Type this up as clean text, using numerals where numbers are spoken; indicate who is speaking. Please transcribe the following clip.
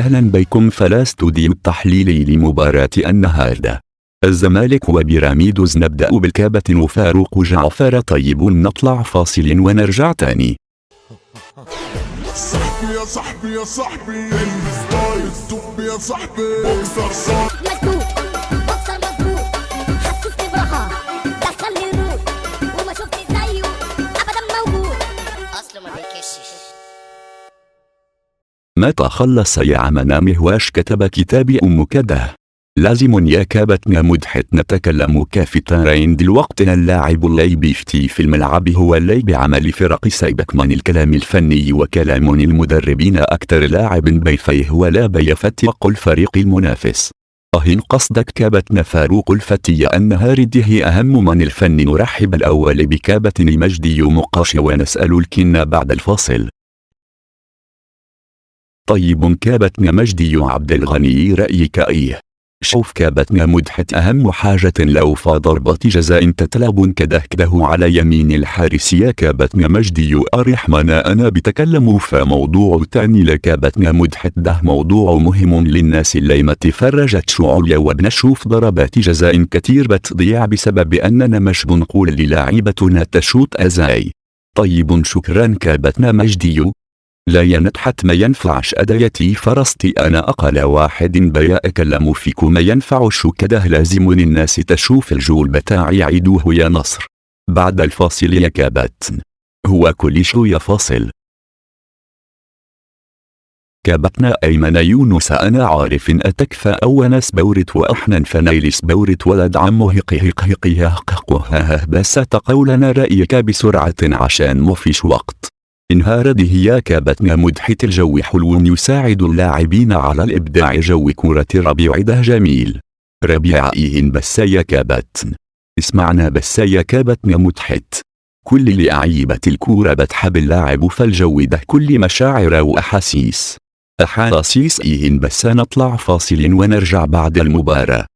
Speaker 1: أهلا بكم فلا استوديو التحليلي لمباراة النهاردة. الزمالك وبيراميدوز. نبدأ بالكابة وفاروق جعفر. طيب نطلع فاصل ونرجع تاني.
Speaker 2: صاحبي يا صاحبي يا صاحبي ستايل توب يا صاحبي بوكسر صاحبي
Speaker 3: مكتوب بوكسر مظبوط حسسني براحة دخلني نور وما شفت زيه أبدا موجود أصله ما بيكشش.
Speaker 1: متى خلص يا عمنا مهواش كتب كتابي أم كده. لازم يا كابتن مدحت نتكلم كافترين دلوقت. اللاعب اللي بيفتي في الملعب هو اللي بعمل فرق. سيبك من الكلام الفني وكلام المدربين. أكتر لاعب بيفيه ولا بيفتق الفريق المنافس. أهين قصدك كابتن فاروق الفتي أن هارده أهم من الفن. نرحب الأول بكابتن مجدي مقاش ونسأل الكن بعد الفاصل. طيب كابتن مجدي عبد الغني رأيك إيه؟ شوف كابتن مدحت أهم حاجة لو ضربة جزاء تتلعب كده على يمين الحارس. يا كابتن مجدي أرحمنا أنا بتكلم في موضوع تاني لكابتن مدحت. ده موضوع مهم للناس اللي ما تفرجتش عليا وبنشوف ضربات جزاء كتير بتضيع بسبب أننا مش بنقول للاعيبتنا تشوت أزاي. طيب شكرا كابتن مجدي. لا ينتحت ما ينفعش أدايتي فرستي أنا أقل واحد بيا أكلم فيكم ما ينفعش كده. لازم الناس تشوف الجول بتاعي. عيدوه يا نصر بعد الفاصل يا كابتن. هو كل شوية فاصل. كابتن أيمن يونس أنا عارف إن أتكفى أو ناس بورت وأحنا فنيلس بورت ولد عمه هقه بس تقولنا رأيك بسرعة عشان مفيش وقت. انهارده يا كابتن مدحت. الجو حلو يساعد اللاعبين على الإبداع. جو كرة الربيع ده جميل. ربيع إيه بس يا كابتن. اسمعنا بس يا كابتن مدحت. كل لعيبة الكورة بتحب اللاعب فالجو ده كل مشاعر وأحاسيس. أحاسيس إيه بس. نطلع فاصل ونرجع بعد المباراة.